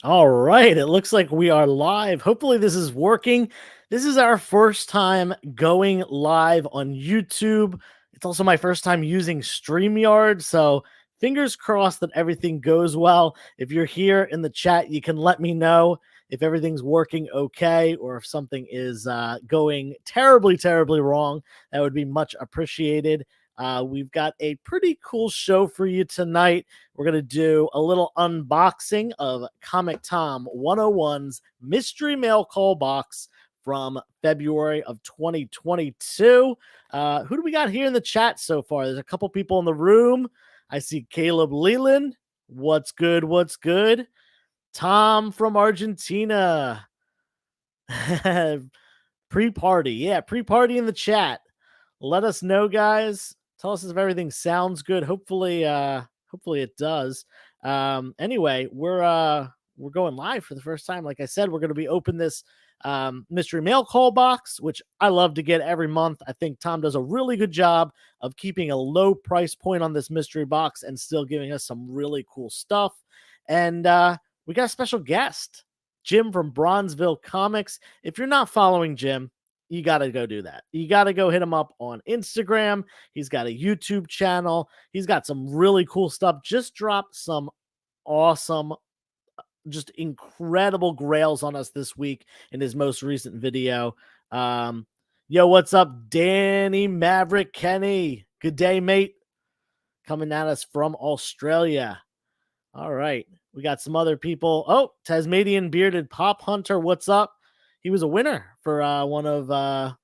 All right, it looks like we are live. Hopefully, this is working. This is our first time going live on YouTube. It's also my first time using StreamYard, so fingers crossed that everything goes well. If you're here in the chat, you can let me know if everything's working okay or if something is going terribly, terribly wrong. That would be much appreciated. We've got a pretty cool show for you tonight. We're going to do a little unboxing of ComicTom101's mystery mail call box from February of 2022. Who do we got here in the chat so far? There's a couple people in the room. I see Caleb Leland. What's good? What's good? Tom from Argentina. Pre-party. Yeah, pre-party in the chat. Let us know, guys. Tell us if everything sounds good. Hopefully it does. Anyway, we're going live for the first time. Like I said, we're going to be open this mystery mail call box, which I love to get every month. I think Tom does a really good job of keeping a low price point on this mystery box and still giving us some really cool stuff. And we got a special guest, Jim from Bronzeville Comics. If you're not following Jim, you got to go do that. You got to go hit him up on Instagram. He's got a YouTube channel. He's got some really cool stuff. Just dropped some awesome, just incredible grails on us this week in his most recent video. Yo, what's up, Danny Maverick Kenny? Good day, mate. Coming at us from Australia. All right. We got some other people. Oh, Tasmanian Bearded Pop Hunter. What's up? He was a winner for one of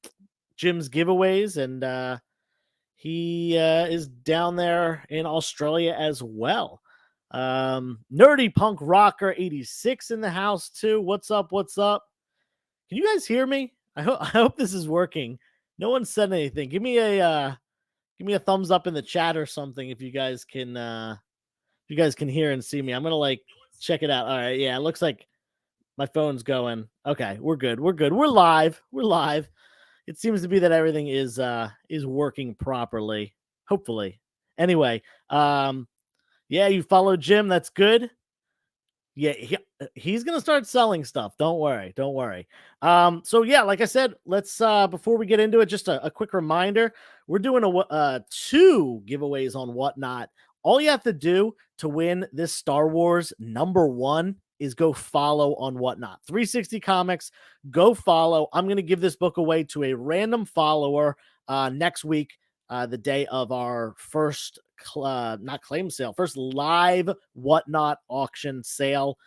Jim's giveaways, and he is down there in Australia as well. Nerdy Punk Rocker 86 in the house too. What's up? What's up? Can you guys hear me? I hope this is working. No one said anything. Give me a thumbs up in the chat or something if you guys can hear and see me. I'm gonna check it out. All right, yeah, it looks like my phone's going. Okay, we're good. We're good. We're live. We're live. It seems to be that everything is working properly. Hopefully. Anyway, yeah, you follow Jim. That's good. Yeah, he's gonna start selling stuff. Don't worry. Don't worry. So yeah, like I said, let's before we get into it, just a quick reminder. We're doing a 2 giveaways on Whatnot. All you have to do to win this Star Wars #1 is go follow on Whatnot. 360 Comics, go follow. I'm going to give this book away to a random follower next week, the day of our first, not claim sale, first live Whatnot auction sale,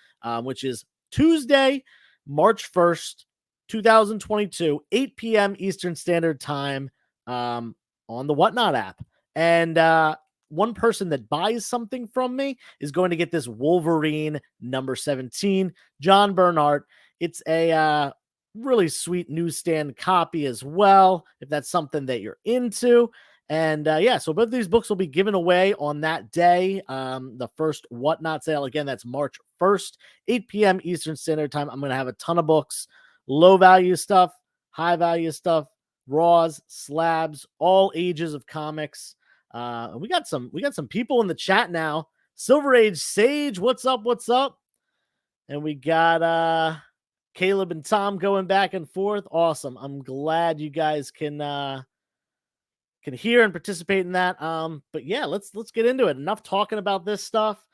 which is Tuesday, March 1st, 2022, 8 p.m. Eastern Standard Time on the Whatnot app. And one person that buys something from me is going to get this Wolverine number 17, John Bernhardt. It's a really sweet newsstand copy as well, if that's something that you're into. And yeah, so both of these books will be given away on that day. The first Whatnot sale, again, that's March 1st, 8 p.m. Eastern Standard Time. I'm going to have a ton of books, low value stuff, high value stuff, raws, slabs, all ages of comics. We got some people in the chat now. Silver Age Sage, what's up? What's up? And we got Caleb and Tom going back and forth. Awesome. I'm glad you guys can hear and participate in that. But yeah, let's get into it. Enough talking about this stuff.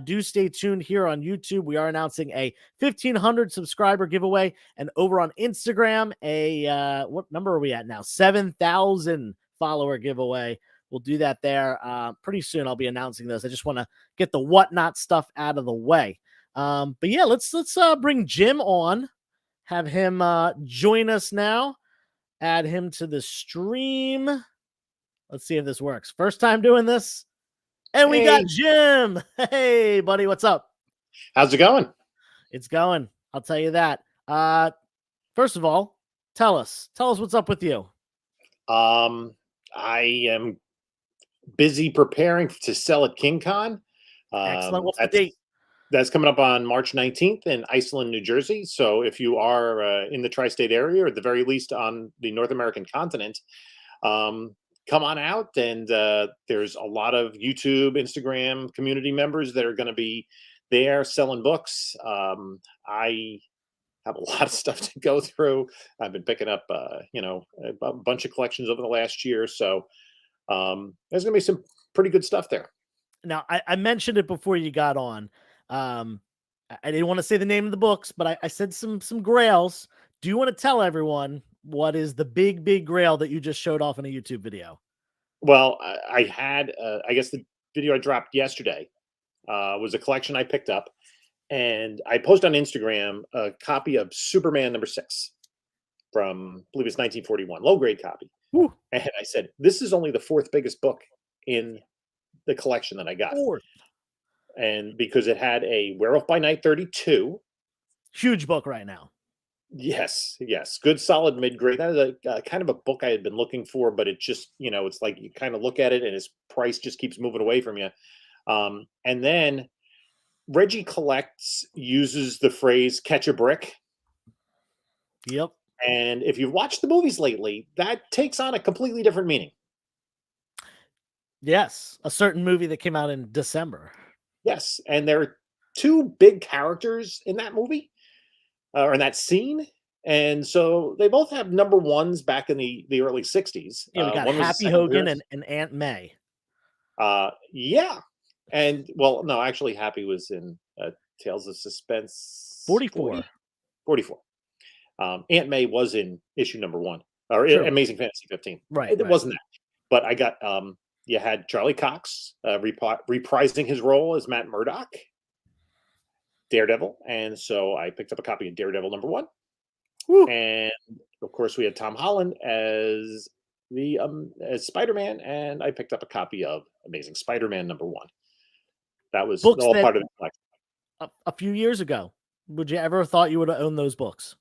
Do stay tuned here on YouTube. We are announcing a 1,500 subscriber giveaway, and over on Instagram, a what number are we at now? 7,000 follower giveaway. We'll do that there pretty soon. I'll be announcing this. I just want to get the Whatnot stuff out of the way. But yeah, let's bring Jim on. Have him join us now. Add him to the stream. Let's see if this works. First time doing this. And we got Jim. Hey, buddy, what's up? How's it going? It's going. I'll tell you that. First of all, tell us what's up with you. I am busy preparing to sell at KingCon. Excellent. What's the date? That's coming up on March 19th in Iceland, New Jersey. So if you are in the tri-state area, or at the very least on the North American continent, come on out. And there's a lot of YouTube, Instagram community members that are going to be there selling books. I have a lot of stuff to go through. I've been picking up, a bunch of collections over the last year. So there's going to be some pretty good stuff there. Now, I mentioned it before you got on. I didn't want to say the name of the books, but I said some grails. Do you want to tell everyone what is the big grail that you just showed off in a YouTube video? Well, I had, I guess the video I dropped yesterday was a collection I picked up, and I posted on Instagram a copy of Superman #6 from, I believe it's 1941, low grade copy. Whew. And I said, this is only the fourth biggest book in the collection that I got. Fourth. And because it had a Werewolf by Night 32. Huge book right now. Yes, good solid mid grade. That is a kind of a book I had been looking for, but it just, it's like you kind of look at it and its price just keeps moving away from you. And then Reggie Collects uses the phrase "catch a brick." Yep. And if you've watched the movies lately, that takes on a completely different meaning. Yes, a certain movie that came out in December. Yes, and there are two big characters in that movie, or in that scene, and so they both have #1s back in the early '60s. Yeah, we got One was Happy the Hogan Second and Aunt May. Yeah, and well, no, actually, Happy was in Tales of Suspense 44. 44. Aunt May was in issue #1, or Sure. Amazing Fantasy 15. Right, It right. wasn't that, but I got you had Charlie Cox reprising his role as Matt Murdock, Daredevil, and so I picked up a copy of Daredevil #1. Woo. And of course, we had Tom Holland as as Spider-Man, and I picked up a copy of Amazing Spider-Man #1. That was Books all that part of the collection. a few years ago. Would you ever thought you would have owned those books?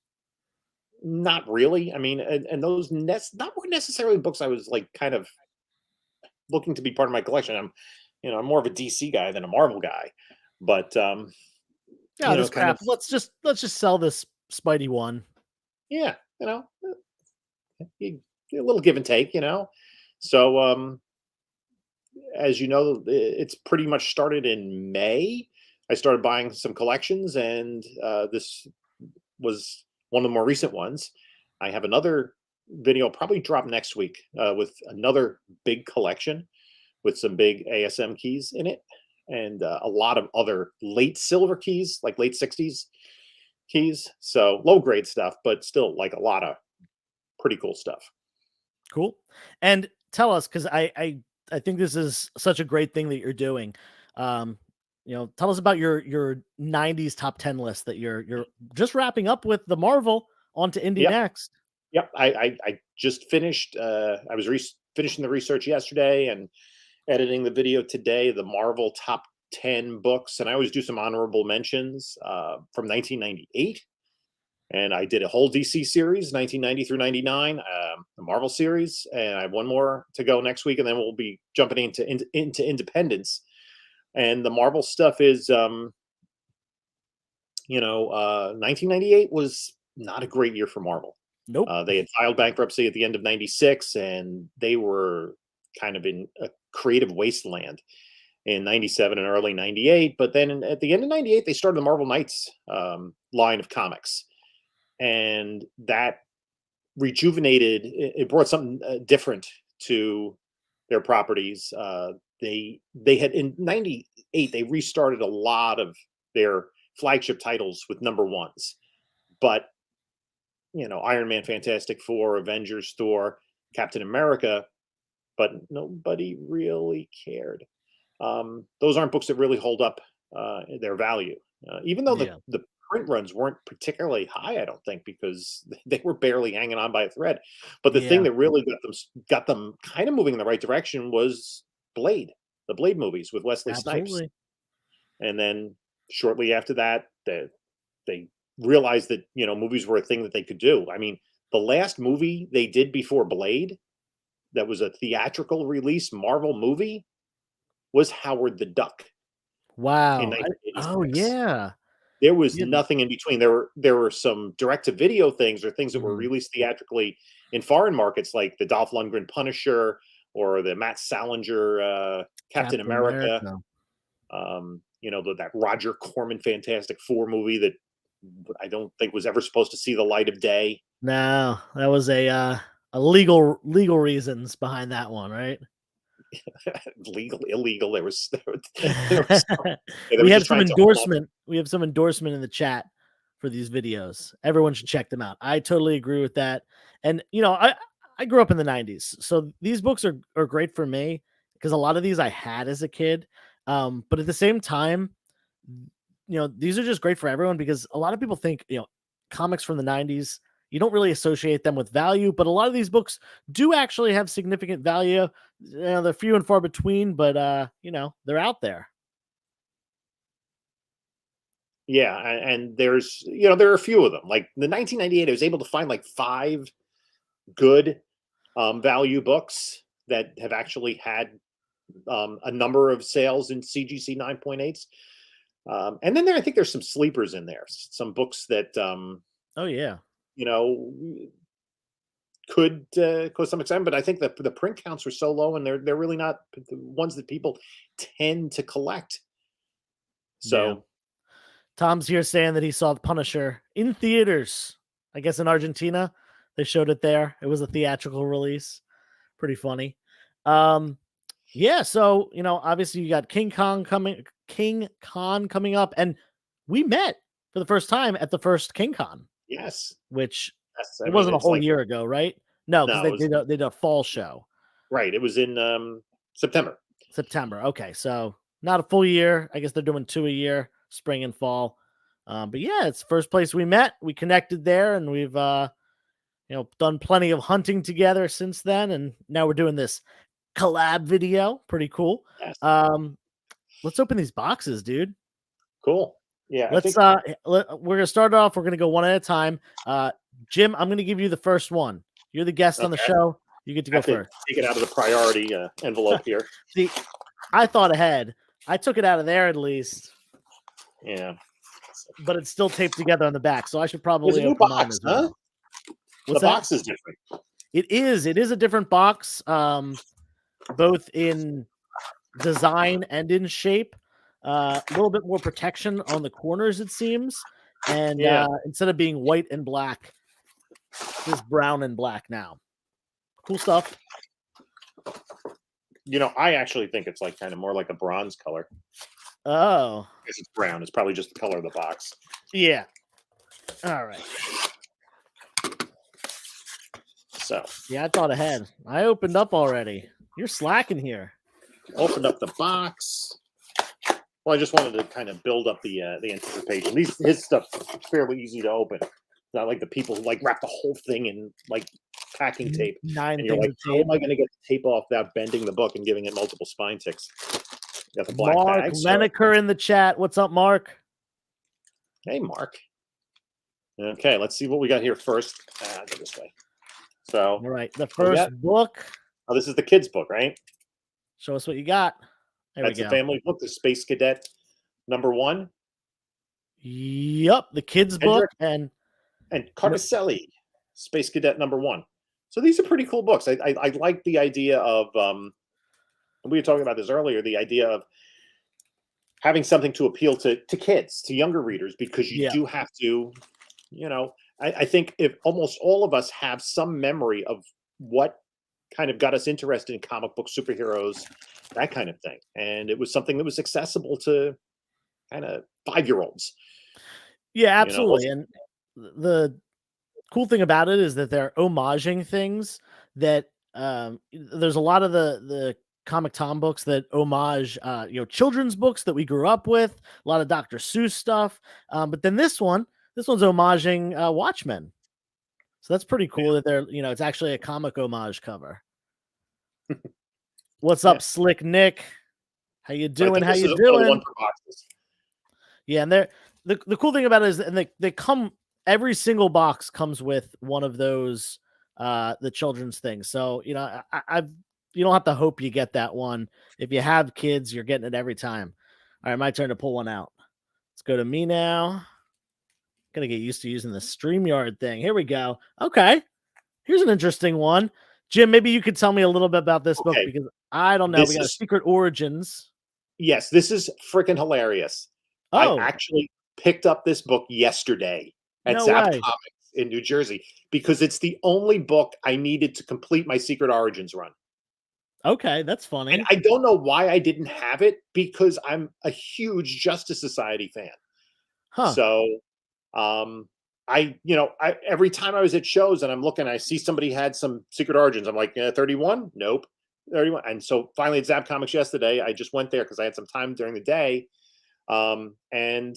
Not really. I mean, and those not necessarily books I was like kind of looking to be part of my collection. I'm more of a DC guy than a Marvel guy, but Yeah, this kind crap. of, Let's just sell this Spidey one. yeah, a little give and take, So as you know, it's pretty much started in May. I started buying some collections, and this was one of the more recent ones. I have another video probably drop next week with another big collection with some big ASM keys in it, and a lot of other late silver keys, like late '60s keys. So low grade stuff, but still like a lot of pretty cool stuff. Cool. And tell us, because I think this is such a great thing that you're doing. Tell us about your '90s top 10 list that you're just wrapping up with the Marvel onto Indie Yep. next. Yep. I just finished. I was finishing the research yesterday and editing the video today. The Marvel top 10 books, and I always do some honorable mentions from 1998. And I did a whole DC series, 1990 through '99, the Marvel series, and I have one more to go next week, and then we'll be jumping into Independence. And the Marvel stuff is, 1998 was not a great year for Marvel. Nope. They had filed bankruptcy at the end of '96, and they were kind of in a creative wasteland in '97 and early '98. But then at the end of '98, they started the Marvel Knights line of comics, and that rejuvenated. It brought something different to their properties. They had in '98 they restarted a lot of their flagship titles with #1s, but Iron Man, Fantastic Four, Avengers, Thor, Captain America, but nobody really cared. Those aren't books that really hold up their value, even though Yeah. the print runs weren't particularly high. I don't think, because they were barely hanging on by a thread. But the thing Yeah. that really got them kind of moving in the right direction was Blade, the Blade movies with Wesley Snipes, Absolutely. and then shortly after that, they realized that movies were a thing that they could do. I mean, the last movie they did before Blade, that was a theatrical release Marvel movie, was Howard the Duck in Wow. Oh 1986. yeah. There was Yeah. nothing in between. There were some direct to video things or things that were Mhm. released theatrically in foreign markets, like the Dolph Lundgren Punisher or the Matt Salinger Captain America. that Roger Corman Fantastic Four movie that I don't think was ever supposed to see the light of day. No, that was a legal reasons behind that one, right? Legal, illegal. There was they We were have just some trying to hold on. endorsement. We have some endorsement in the chat for these videos. Everyone should check them out. I totally agree with that. And I grew up in the 90s. So these books are great for me because a lot of these I had as a kid. But at the same time, these are just great for everyone because a lot of people think, comics from the 90s, you don't really associate them with value, but a lot of these books do actually have significant value. They're few and far between, but they're out there. Yeah, and there's there are a few of them. Like the 1998, I was able to find like 5 good value books that have actually had a number of sales in CGC 9.8s. And then I think there's some sleepers in there, some books that Oh yeah. Could cause some excitement, but I think that the print counts are so low, and they're really not the ones that people tend to collect. So. Yeah. Tom's here saying that he saw The Punisher in theaters. I guess in Argentina, they showed it there. It was a theatrical release. Pretty funny. Yeah. So obviously you got King Kong coming up, and we met for the first time at the first King Con, Yes, which I it mean, wasn't a it's whole like year ago, right? No, because no, they did a fall show. right. It was in September. September. Okay, so not a full year. I guess they're doing 2 a year, spring and fall. But yeah, it's the first place we met. We connected there, and we've done plenty of hunting together since then. And now we're doing this collab video. Pretty cool. Yes. Let's open these boxes, dude. Cool. Yeah. Let's we're gonna start off. We're gonna go one at a time. Jim, I'm gonna give you the first one. You're the guest on the show. You get to go first. Take it out of the priority envelope here. See, I thought ahead. I took it out of there at least. Yeah. But it's still taped together on the back, so I should probably There's a new open mine box, as well. huh? What's The that? box is different. It is a different box, both in design and in shape. A little bit more protection on the corners, it seems. And instead of being white and black, it's brown and black now. Cool stuff. I actually think it's like kind of more like a bronze color. Oh. Because it's brown. It's probably just the color of the box. Yeah. All right. So. Yeah, I thought ahead. I opened up already. You're slacking here. Opened up the box. Well, I just wanted to kind of build up the anticipation. His stuff's fairly easy to open. It's not like the people who wrap the whole thing in packing tape. 9 and you're things like, how am I going to get the tape off without bending the book and giving it multiple spine ticks? You got the black Mark bag. Leneker in the chat. What's up, Mark? Hey, Mark. Okay, let's see what we got here first. Go this way. So, all right, the first book. Oh, this is the kids' book, right? Show us what you got. That's a family book, the Space Cadet #1. Yep, the kids' book and Carcaselli, Space Cadet #1. So these are pretty cool books. I like the idea of we were talking about this earlier, the idea of having something to appeal to kids, to younger readers, because you do have to, I think if almost all of us have some memory of what kind of got us interested in comic book superheroes, that kind of thing. And it was something that was accessible to kind of 5-year-olds. Yeah, absolutely. And the cool thing about it is that they're homaging things that there's a lot of the Comic Tom books that homage children's books that we grew up with, a lot of Dr. Seuss stuff. But then this one's homaging Watchmen. So that's pretty cool that they're, it's actually a comic homage cover. What's up, Slick Nick? How you doing? How you doing? Yeah, and the cool thing about it is, and they come, every single box comes with one of those the children's things. So you don't have to hope you get that one. If you have kids, you're getting it every time. All right, my turn to pull one out. Let's go to me now. Gonna get used to using the StreamYard thing. Here we go. Okay, here's an interesting one. Jim, maybe you could tell me a little bit about this book because I don't know. We got Secret Origins. Yes, this is freaking hilarious. I Oh, actually picked up this book yesterday at no Zap way. Comics in New Jersey because it's the only book I needed to complete my Secret Origins run. Okay, that's And funny. I don't know why I didn't have it because I'm a huge Justice Society fan. Huh. So, um, I every time I was at shows and I'm looking, I see somebody had some Secret Origins. I'm like, 31? Nope. 31. And so finally at Zap Comics yesterday, I just went there because I had some time during the day. And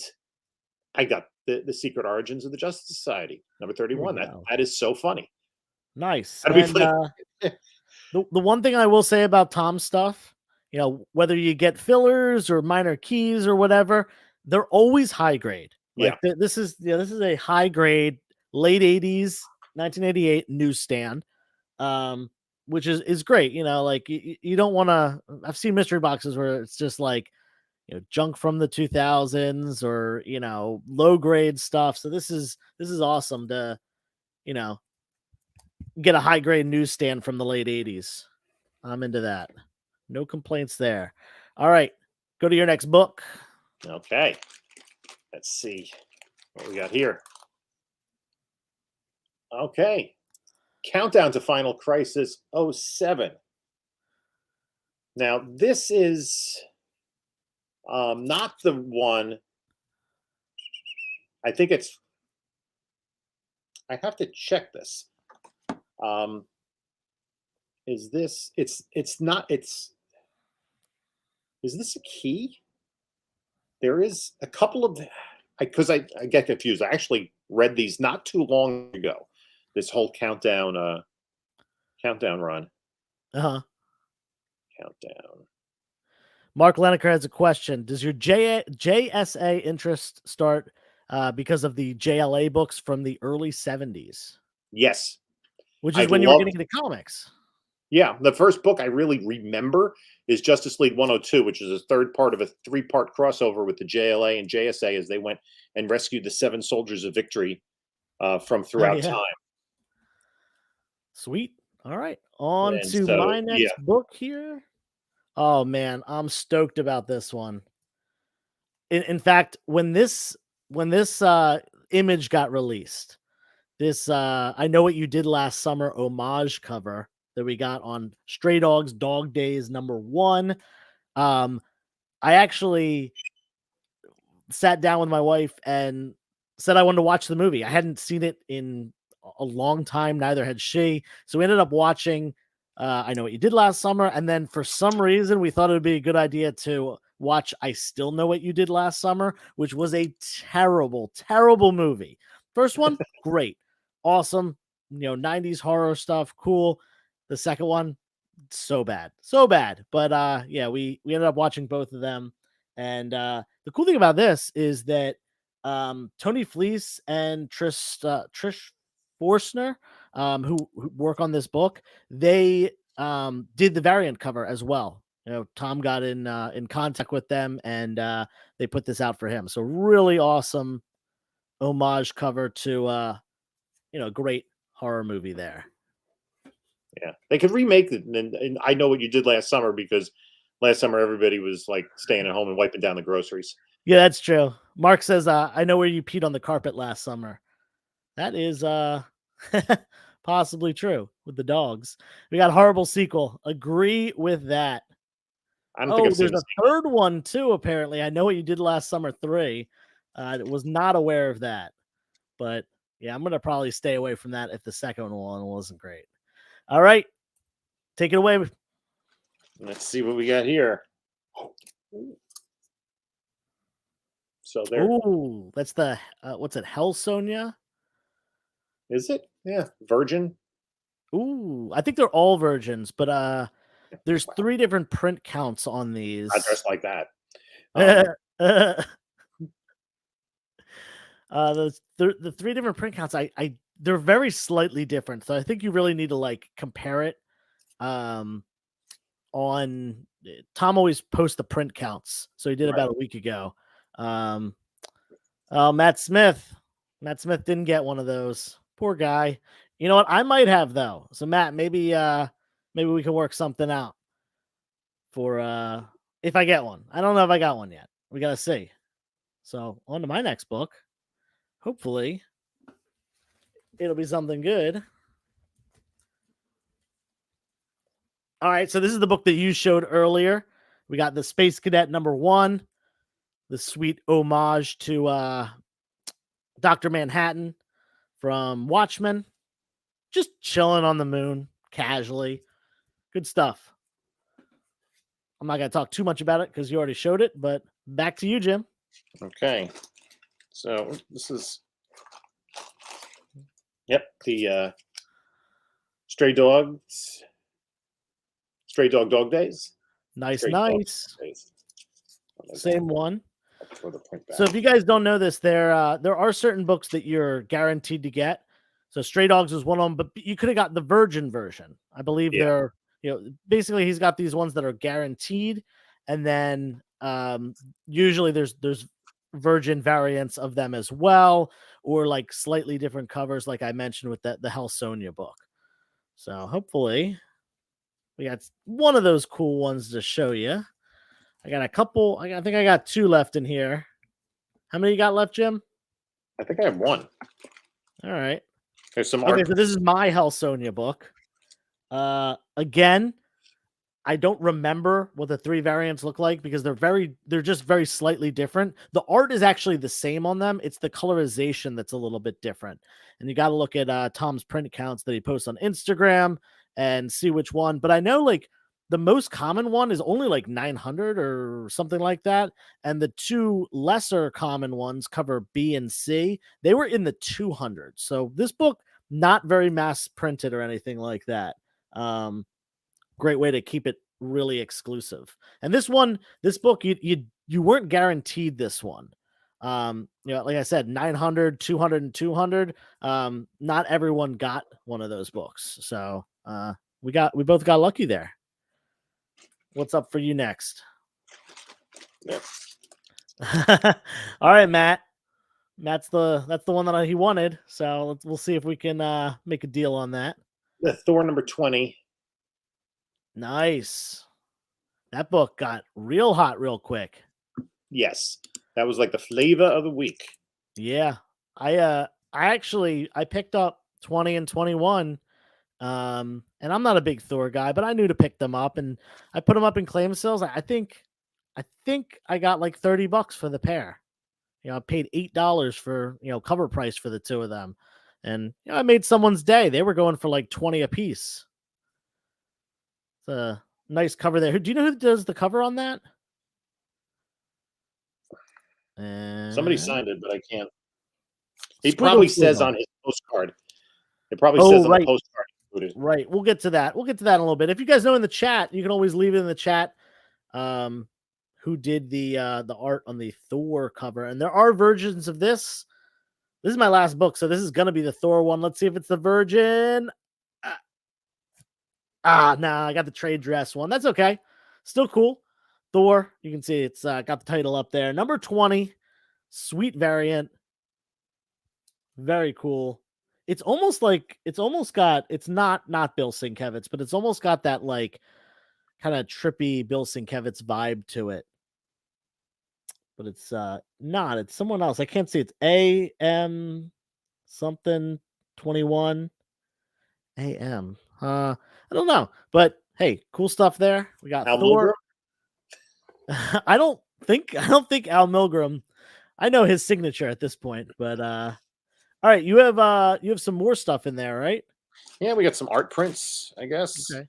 I got the Secret Origins of the Justice Society, number There we 31. That go. that is so funny. Nice. That'll be And funny. the one thing I will say about Tom's stuff, whether you get fillers or minor keys or whatever, they're always high grade. Yeah. Like this is a high grade late 80s 1988 newsstand, um, which is great. Like you don't want to. I've seen mystery boxes where it's just like junk from the 2000s or low grade stuff. So this is awesome to you know get a high grade newsstand from the late 80s. I'm into that. No complaints there. All right. Go to your next book. Okay. Let's see what we got here. Okay. Countdown to Final Crisis '07. Now, this is not the one. I think I have to check this. Um, is this, it's not, is this a key? There is a couple of, because I get confused. I actually read these not too long ago. This whole countdown run. Uh-huh. Countdown. Mark Leneker has a question. Does your JSA interest start because of the JLA books from the early 70s, Yes. which I is when you were loved getting into comics? Yeah, the first book I really remember is Justice League 102, which is a third part of a three-part crossover with the JLA and JSA as they went and rescued the 7 Soldiers of Victory from Oh, throughout yeah. time. Sweet. All right. On And to so, my yeah, next book here. Oh, man. I'm stoked about this one. In fact, when this image got released, this I Know What You Did Last Summer homage cover that we got on Stray Dogs Dog Days #1. um I actually sat down with my wife and said I wanted to watch the movie. I hadn't seen it in a long time, neither had she. So we ended up watching I Know What You Did Last Summer, and then for some reason we thought it would be a good idea to watch I Still Know What You Did Last Summer, which was a terrible, terrible movie. First one, great, awesome, 90s horror stuff, cool. The second one, so bad, so bad. But yeah, we ended up watching both of them. And the cool thing about this is that Tony Fleece and Trish Forstner, who work on this book, they did the variant cover as well. Tom got in contact with them, and they put this out for him. So really awesome homage cover to a great horror movie there. yeah. They could remake it. And I Know What You Did Last Summer because last summer everybody was like staying at home and wiping down the groceries. Yeah, that's true. Mark says, I know where you peed on the carpet last summer. That is possibly true with the dogs. We got horrible sequel. Agree with that. I don't think Oh, I've seen there's the a third one too, apparently. I Know What You Did Last Summer 3. Was not aware of that. But yeah, I'm gonna probably stay away from that if the second one wasn't great. All right. Take it away. Let's see what we got here. So there Ooh, that's the what's it, Hell Sonia? is it. Yeah, Virgin. Ooh, I think they're all virgins, but there's Wow, 3 different print counts on not these. dressed like that. Um, The 3 different print counts, they're very slightly different, so I think you really need to, like, compare it, um, on Tom always posts the print counts, so he did right. about a week ago. Um, oh, Matt Smith. Matt Smith didn't get one of those. Poor guy. You know what? I might have, though. So, Matt, maybe we can work something out for If I get one. I don't know if I got one yet. We got to see. So, on to my next book. Hopefully, it'll be something good. All right, so this is the book that you showed earlier. We got the Space Cadet #1, the sweet homage to Dr. Manhattan from Watchmen. Just chilling on the moon, casually. Good stuff. I'm not going to talk too much about it because you already showed it, but back to you, Jim. Okay. So this is, yep, the Stray Dog Dog Days. Nice, Stray Dog nice. Days. Same one. Throw the print back. So if you guys don't know this, there are certain books that you're guaranteed to get. So Stray Dogs is one of them, but you could have got the Virgin version. I believe Yeah. they're, basically he's got these ones that are guaranteed, and then usually there's Virgin variants of them as well, or like slightly different covers, like I mentioned with the Hell Sonia book. So hopefully we got one of those cool ones to show you. I got a couple. I think I got 2 left in here. How many you got left, Jim? I think I have 1. All right. There's some Okay, art. so this is my Hell Sonia book. Again, I don't remember what the 3 variants look like because they're just very slightly different. The art is actually the same on them. It's the colorization that's a little bit different. And you got to look at Tom's print accounts that he posts on Instagram and see which one. But I know like the most common one is only like 900 or something like that. And the 2 lesser common ones cover B and C. They were in the 200s. So this book, not very mass printed or anything like that. Great way to keep it really exclusive. And this book, you weren't guaranteed this one. Like I said, 900, 200, and 200. Not everyone got one of those books. So we both got lucky there. What's up for you next? Yep. All right, Matt. That's the one that he wanted. So we'll see if we can make a deal on that. The Thor #20. Nice. That book got real hot real quick. Yes, that was like the flavor of the week. Yeah, I picked up 20 and 21. And I'm not a big Thor guy, but I knew to pick them up, and I put them up in claim sales. I think I got like $30 for the pair. I paid $8 for cover price for the 2 of them, and I made someone's day. They were going for like 20 a piece. It's a nice cover there. Do you know who does the cover on that? Somebody signed it, but I can't. He Squiggle probably says Squiggle. on his postcard. It probably says on the postcard. Right. We'll get to that. We'll get to that in a little bit. If you guys know in the chat, you can always leave it in the chat. Who did the art on the Thor cover? And there are versions of this. This is my last book, so this is gonna be the Thor one. Let's see if it's the Virgin. Nah, I got the trade dress one. That's okay. Still cool. Thor. You can see it's got the title up there. Number 20. Sweet variant. Very cool. It's almost got, it's not Bill Sienkiewicz, but it's almost got that like kind of trippy Bill Sienkiewicz vibe to it. But it's not, it's someone else. I can't see. It's AM something 21 AM. I don't know, but hey, cool stuff there. We got Al Thor. I don't think Al Milgrom. I know his signature at this point, but all right, you have some more stuff in there, right? Yeah, we got some art prints, I guess. Okay.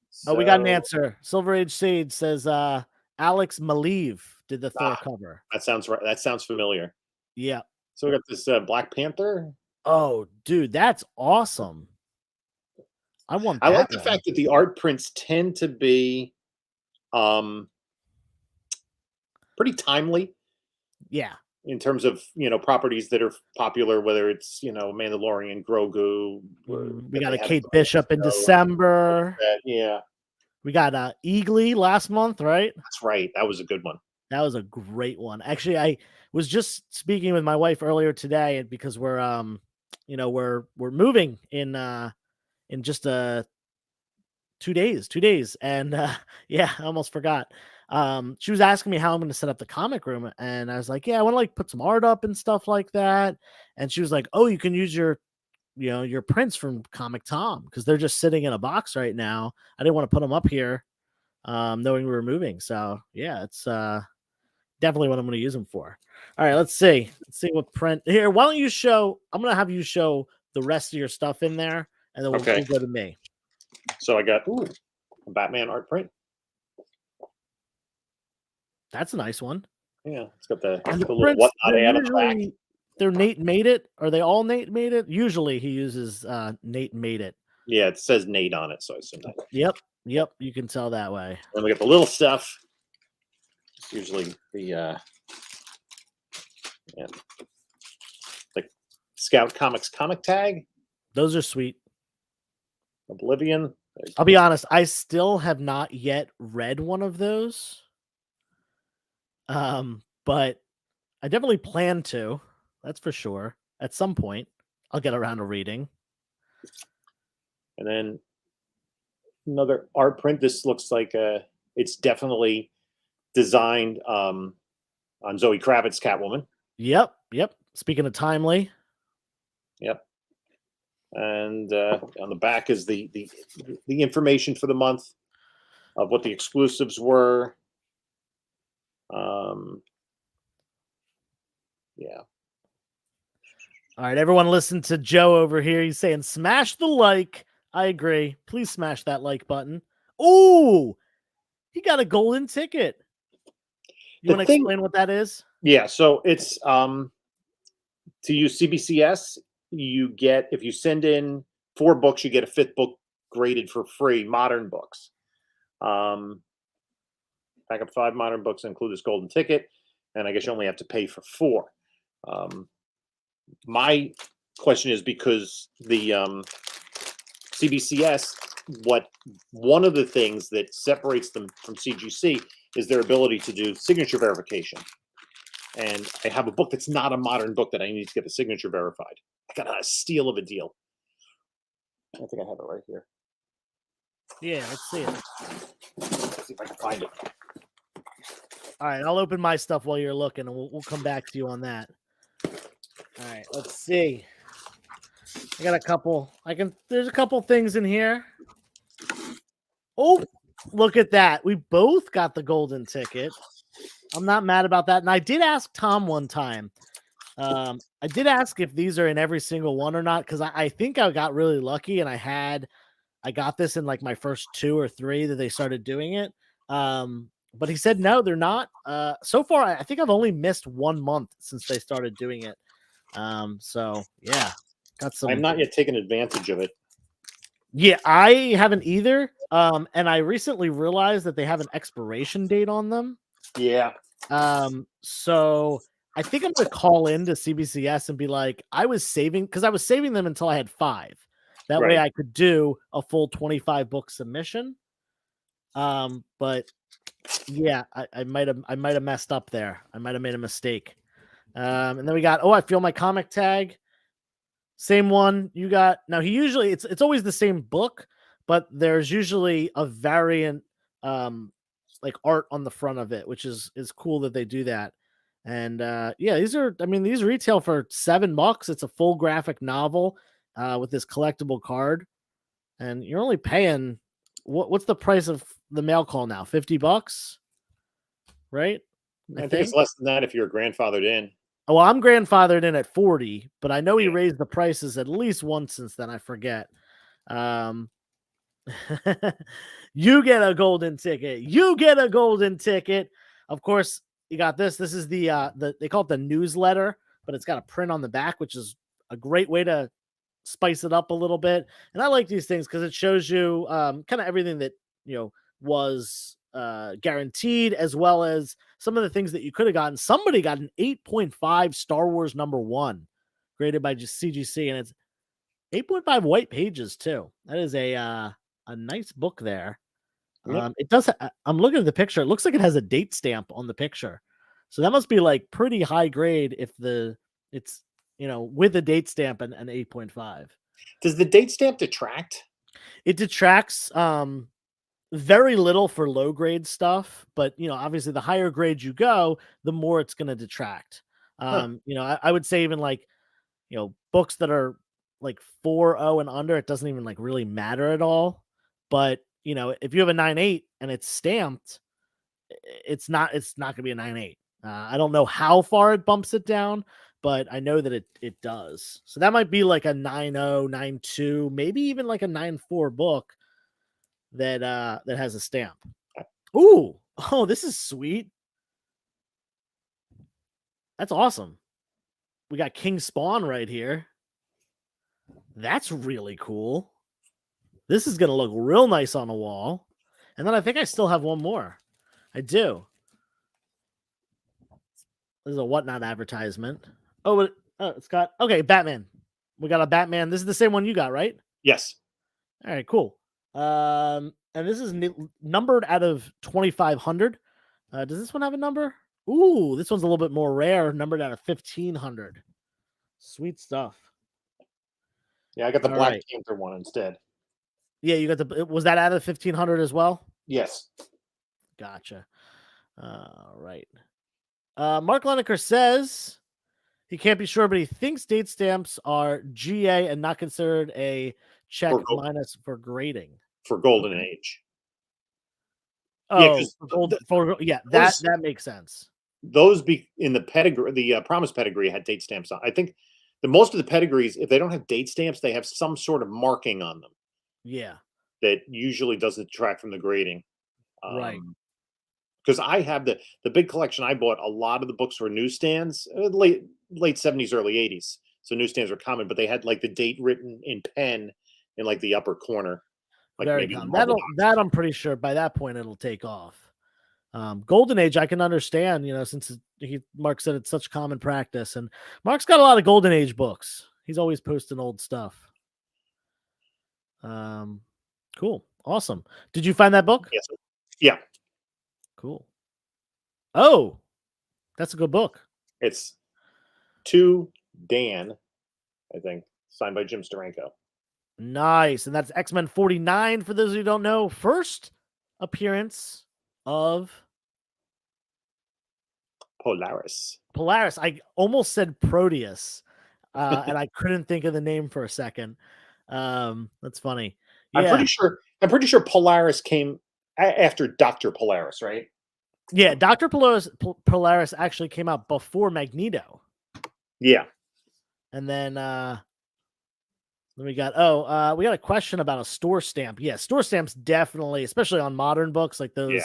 So, we got an answer. Silver Age Sage says Alex Maleev did the Thor cover. That sounds right. That sounds familiar. Yeah. So we got this Black Panther. Oh, dude, that's awesome. I want that. I like the fact that the art prints tend to be pretty timely. Yeah. In terms of properties that are popular, whether it's Mandalorian, Grogu. We got a Kate Bishop in December. Yeah. We got Eagly last month, right? That's right. That was a good one. That was a great one. Actually, I was just speaking with my wife earlier today because we're we're moving in just a 2 days. And yeah, I almost forgot. She was asking me how I'm going to set up the comic room, and I was like, yeah, I want to like put some art up and stuff like that. And she was like, oh, you can use your prints from Comic Tom, because they're just sitting in a box right now. I didn't want to put them up here, knowing we were moving. So yeah, it's definitely what I'm going to use them for. All right, let's see what print here. Why don't you show? I'm going to have you show the rest of your stuff in there, and then we'll go to me. So I got a Batman art print. That's a nice one. Yeah, it's got the little prints, whatnot ad on the back. They're Nate Made It. Are they all Nate Made It? Usually he uses Nate Made It. Yeah, it says Nate on it, so I assume that. Yep. You can tell that way. And we got the little stuff. It's usually the like Scout Comics comic tag. Those are sweet. Oblivion. I'll be honest, I still have not yet read one of those. But I definitely plan to. That's for sure. At some point, I'll get around to reading. And then another art print. This looks like it's definitely designed on Zoe Kravitz Catwoman. Yep. Speaking of timely. Yep. And on the back is the information for the month of what the exclusives were. Yeah. All right, everyone listen to Joe over here. He's saying smash the like. I agree. Please smash that like button. Ooh, he got a golden ticket. You want to explain what that is? Yeah, so it's to use CBCS, you get, if you send in 4 books, you get a 5th book graded for free, modern books. Pack up 5 modern books, include this golden ticket, and I guess you only have to pay for 4. My question is, because the CBCS, one of the things that separates them from CGC is their ability to do signature verification. And I have a book that's not a modern book that I need to get the signature verified. I got a steal of a deal. I think I have it right here. Yeah, let's see it. Let's see if I can find it. All right, I'll open my stuff while you're looking, and we'll come back to you on that. All right, let's see. I got a couple. There's a couple things in here. Oh, look at that. We both got the golden ticket. I'm not mad about that. And I did ask Tom one time. I did ask if these are in every single one or not, because I think I got really lucky, and I got this in like my first 2 or 3 that they started doing it. But he said no, they're not. So far, I think I've only missed 1 month since they started doing it. So yeah, got some. I've not yet taken advantage of it. Yeah, I haven't either. And I recently realized that they have an expiration date on them. Yeah. So I think I'm gonna call in to CBCS and be like, I was saving them until I had 5. That way I could do a full 25 book submission. But yeah, I might have messed up there. I might have made a mistake. And then we got, I feel my comic tag. Same one you got. Now it's always the same book, but there's usually a variant like art on the front of it, which is cool that they do that. And yeah, these retail for $7. It's a full graphic novel with this collectible card. And you're only paying what's the price of the mail call now? $50, right? I think it's less than that if you're grandfathered in. Oh, well, I'm grandfathered in at 40, but I know he raised the prices at least once since then. I forget. You get a golden ticket. You get a golden ticket. Of course, you got this. This is the they call it the newsletter, but it's got a print on the back, which is a great way to spice it up a little bit. And I like these things because it shows you kind of everything that was guaranteed, as well as some of the things that you could have gotten. Somebody got an 8.5 Star Wars #1 graded by CGC, and it's 8.5 white pages too. That is a nice book there. Yep. It does. I'm looking at the picture. It looks like it has a date stamp on the picture, so that must be like pretty high grade if it's with a date stamp and 8.5. Does the date stamp detract? It detracts very little for low grade stuff, but obviously the higher grade you go, the more it's going to detract. Huh. I would say even like books that are like 4.0 and under, it doesn't even like really matter at all. But if you have a 9.8 and it's stamped, it's not gonna be a 9.8. I don't know how far it bumps it down, but I know that it does. So that might be like a 9.0, 9.2, maybe even like a 9.4 book that has a stamp. Ooh, oh, this is sweet. That's awesome. We got King Spawn right here. That's really cool. This is gonna look real nice on a wall. And then I think I still have one more. I do. This is a Whatnot advertisement. Oh, it's got Batman. We got a Batman. This is the same one you got, right? Yes. All right, cool. And this is numbered out of 2,500. Does this one have a number? Ooh, this one's a little bit more rare, numbered out of 1,500. Sweet stuff. Yeah, I got the All Black right. Panther one instead. Yeah, you got was that out of 1,500 as well? Yes. Gotcha. All right. Mark Lineker says he can't be sure, but he thinks date stamps are GA and not considered a check minus for grading. For Golden Age. Oh, that makes sense. Those in the pedigree, the promise pedigree had date stamps on. I think most of the pedigrees, if they don't have date stamps, they have some sort of marking on them. Yeah. That usually doesn't detract from the grading. Right. Because I have the big collection I bought, a lot of the books were newsstands, late 70s, early 80s. So newsstands were common, but they had like the date written in pen in like the upper corner. Like very maybe common. That I'm pretty sure by that point it'll take off. Golden Age, I can understand, since Mark said it's such common practice, and Mark's got a lot of Golden Age books. He's always posting old stuff. Cool, awesome. Did you find that book? Yes. Yeah. Cool. Oh, that's a good book. It's To Dan, I think, signed by Jim Steranko. Nice, and that's X-Men 49. For those who don't know, first appearance of Polaris. I almost said Proteus, and I couldn't think of the name for a second. That's funny. Yeah. I'm pretty sure Polaris came after Dr. Polaris, right? Yeah, Dr. Polaris actually came out before Magneto. Yeah. And then we got a question about a store stamp. Yeah, store stamps definitely, especially on modern books like those. Yeah.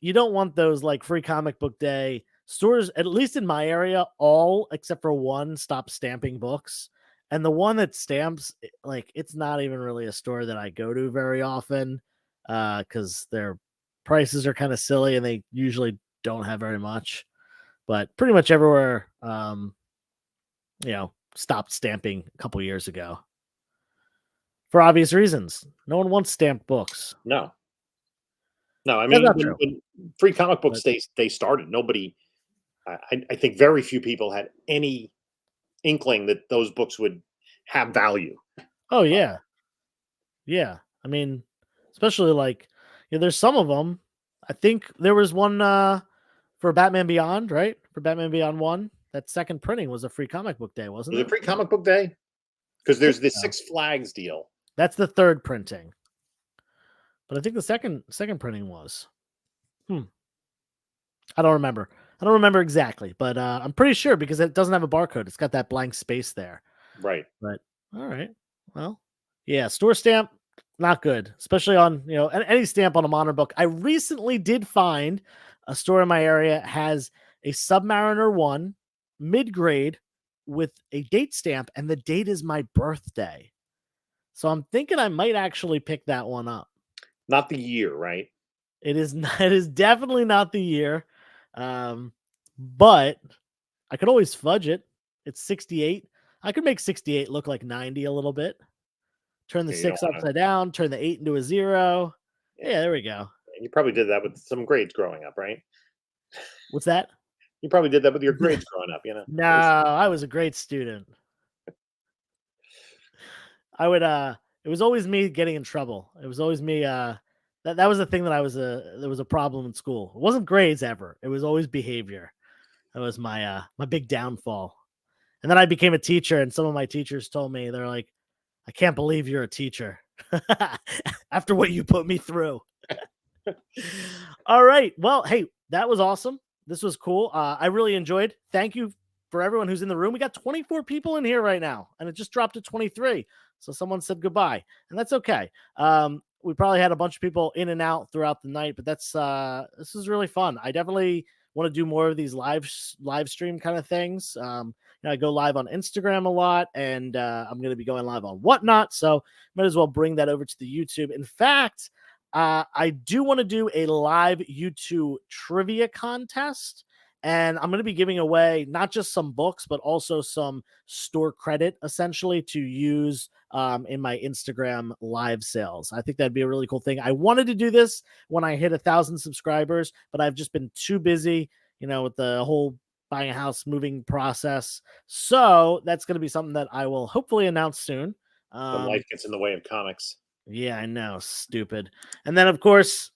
You don't want those like Free Comic Book Day. Stores, at least in my area, all except for one stop stamping books. And the one that stamps, like, it's not even really a store that I go to very often because their prices are kind of silly and they usually don't have very much. But pretty much everywhere, stopped stamping a couple years ago for obvious reasons. No one wants stamped books. No, I mean, when Free Comic Books they started, nobody, I think very few people had any inkling that those books would have value. Oh yeah. Yeah. I mean, especially like, there's some of them. I think there was one for Batman Beyond, right? For Batman Beyond 1. That second printing was a Free Comic Book Day, wasn't it? Was it Free Comic Book Day? Because there's this Six Flags deal. That's the third printing. But I think the second printing was. I don't remember. I don't remember exactly, but I'm pretty sure because it doesn't have a barcode. It's got that blank space there. Right. But all right. Well, yeah, store stamp, not good, especially on, any stamp on a modern book. I recently did find a store in my area has a Submariner 1 mid-grade with a date stamp, and the date is my birthday. So I'm thinking I might actually pick that one up. Not the year, right? It is not, it is definitely not the year. But I could always fudge it. It's 68. I could make 68 look like 90 a little bit. Turn the 6 upside down, turn the 8 into a 0. Yeah, there we go. You probably did that with some grades growing up, right? What's that? You probably did that with your grades growing up, No, I was a great student. I would it was always me getting in trouble. It was always me. That was the thing that there was a problem in school. It wasn't grades ever. It was always behavior. That was my big downfall. And then I became a teacher, and some of my teachers told me, they're like, I can't believe you're a teacher after what you put me through. All right. Well, hey, that was awesome. This was cool. I really enjoyed. Thank you for everyone who's in the room. We got 24 people in here right now, and it just dropped to 23. So someone said goodbye, and that's okay. We probably had a bunch of people in and out throughout the night, but this is really fun. I definitely want to do more of these live stream kind of things. I go live on Instagram a lot, and I'm going to be going live on Whatnot. So might as well bring that over to the YouTube. In fact, I do want to do a live YouTube trivia contest, and I'm going to be giving away not just some books, but also some store credit, essentially, to use in my Instagram live sales. I think that'd be a really cool thing. I wanted to do this when I hit 1,000 subscribers, but I've just been too busy, with the whole buying a house moving process. So that's going to be something that I will hopefully announce soon. But life gets in the way of comics. Yeah, I know. Stupid. And then, of course,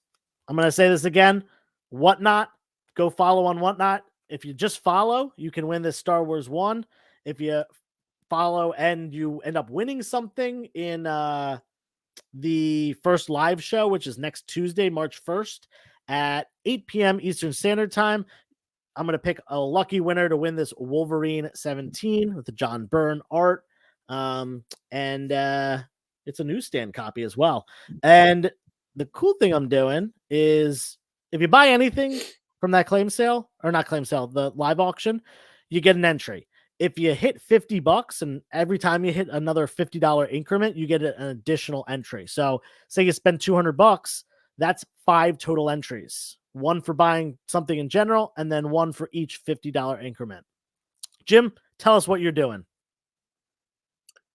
I'm going to say this again. Whatnot. Go follow on Whatnot. If you just follow, you can win this Star Wars 1. If you follow and you end up winning something in the first live show, which is next Tuesday, March 1st at 8 p.m. Eastern Standard Time, I'm going to pick a lucky winner to win this Wolverine 17 with the John Byrne art. It's a newsstand copy as well. And the cool thing I'm doing is if you buy anything from that claim sale, or not claim sale, the live auction, you get an entry. If you hit $50 and every time you hit another $50 increment, you get an additional entry. So say you spend $200, that's 5 total entries. One for buying something in general, and then one for each $50 increment. Jim, tell us what you're doing.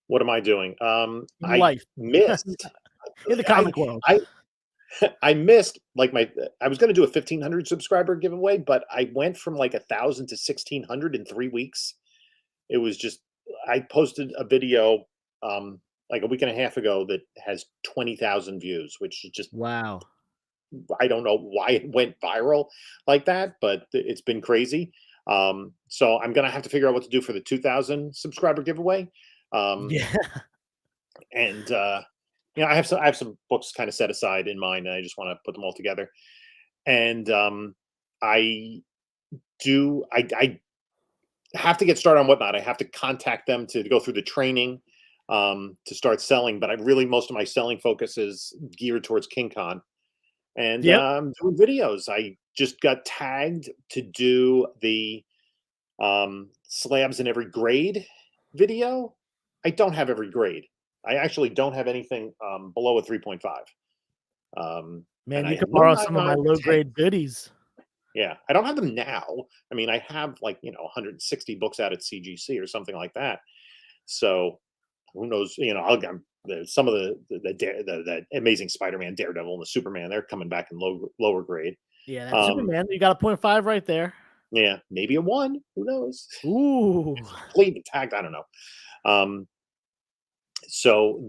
What am I doing? I missed in the comic world. I missed I was going to do a 1,500 subscriber giveaway, but I went from like 1,000 to 1,600 in 3 weeks. It was just, I posted a video like a week and a half ago that has 20,000 views, which is just, wow. I don't know why it went viral like that, but it's been crazy. So I'm going to have to figure out what to do for the 2,000 subscriber giveaway. Yeah. And I have some books kind of set aside in mind, and I just want to put them all together. And I have to get started on Whatnot. I have to contact them to go through the training to start selling. But most of my selling focus is geared towards King Con, and I'm doing videos. I just got tagged to do the slabs in every grade video. I don't have every grade. I actually don't have anything below a 3.5. Man, you could borrow some of my low grade goodies. Yeah, I don't have them now. I mean, I have 160 books out at CGC or something like that. So who knows? Some of the Amazing Spider-Man, Daredevil, and the Superman, they're coming back in lower grade. Yeah, that Superman, you got a 0.5 right there. Yeah, maybe a 1. Who knows? Ooh, completely tagged. I don't know. So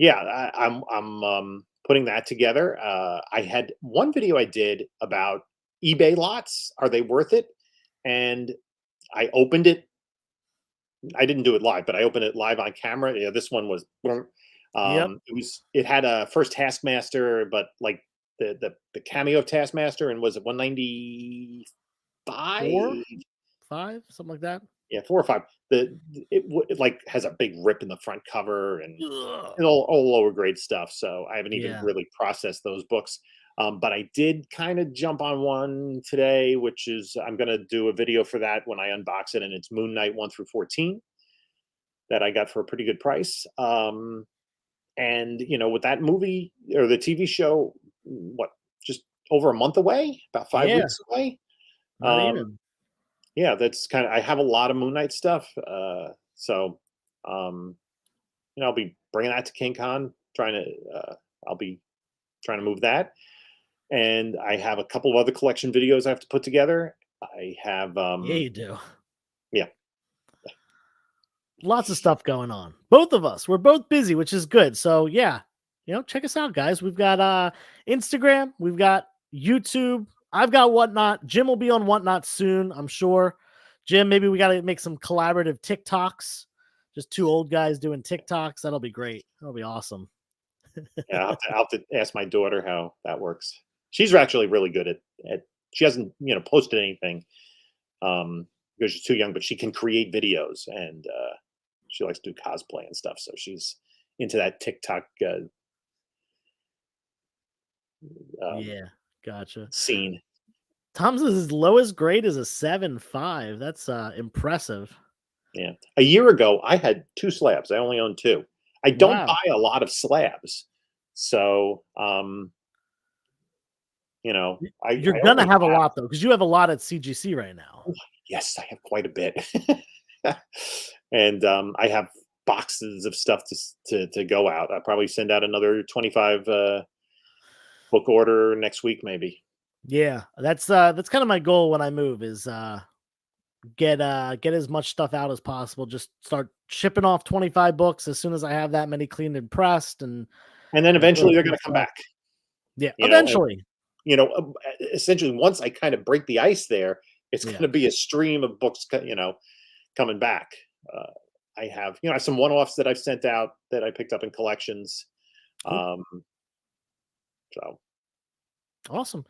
I'm putting that together. I had one video I did about eBay lots. Are they worth it? And I opened it. I didn't do it live, but I opened it live on camera. Yeah, this one was. It had a first Taskmaster, but like the cameo of Taskmaster, and was it 195? 4, 5, something like that. Yeah, 4 or 5. It has a big rip in the front cover and all lower grade stuff. So I haven't even really processed those books. But I did kind of jump on one today, which is I'm going to do a video for that when I unbox it, and it's Moon Knight 1 through 14 that I got for a pretty good price. And with that movie or the TV show, just over a month away, about 5 weeks away. Not even. Yeah, that's kind of, I have a lot of Moon Knight stuff. So I'll be bringing that to King Con, I'll be trying to move that. And I have a couple of other collection videos I have to put together. I have, yeah, you do. Yeah. lots of stuff going on. Both of us, we're both busy, which is good. So yeah, check us out, guys. We've got Instagram, we've got YouTube, I've got Whatnot. Jim will be on Whatnot soon, I'm sure. Jim, maybe we got to make some collaborative TikToks. Just two old guys doing TikToks. That'll be great. That'll be awesome. Yeah, I'll have to ask my daughter how that works. She's actually really good at she hasn't, posted anything because she's too young, but she can create videos and she likes to do cosplay and stuff. So she's into that TikTok Yeah, gotcha. scene. Tom's lowest grade is a 7.5. That's impressive. Yeah. A year ago, I had 2 slabs. I only own 2. I don't Wow. buy a lot of slabs. So, You're I gonna only have a lot though, because you have a lot at CGC right now. yes, I have quite a bit. And I have boxes of stuff to go out. I'll probably send out another 25 book order next week, maybe. Yeah, that's kind of my goal when I move is get as much stuff out as possible. Just start shipping off 25 books as soon as I have that many cleaned and pressed, and And then go eventually they're through going to come stuff. back. Yeah, You know, and eventually. essentially once I kind of break the ice there, it's Yeah. going to be a stream of books, coming back. I have some one-offs that I've sent out that I picked up in collections. Cool. So Awesome.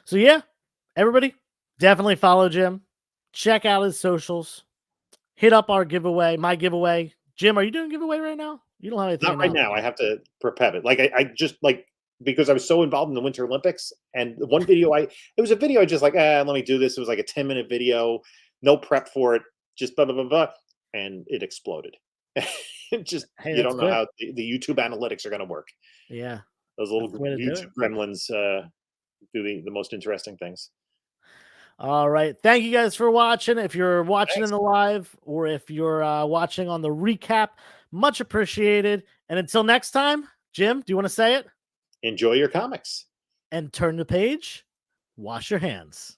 So yeah, everybody definitely follow Jim. Check out his socials. Hit up our giveaway, my giveaway. Jim, are you doing a giveaway right now? You don't have anything not right now. I announced. have to prepare it. Like I just like because I was so involved in the Winter Olympics, and the one video it was a video I just like, let me do this. It was like a 10-minute video, no prep for it, just blah blah blah blah, and it exploded. It just Hey, you that's don't know good. how the YouTube analytics are going to work. Yeah, Those that's little the way to do it. YouTube gremlins do the most interesting things. All right. Thank you guys for watching. If you're watching in Thanks. the live or if you're watching on the recap, much appreciated. And until next time, Jim, do you want to say it? Enjoy your comics. And turn the page, wash your hands.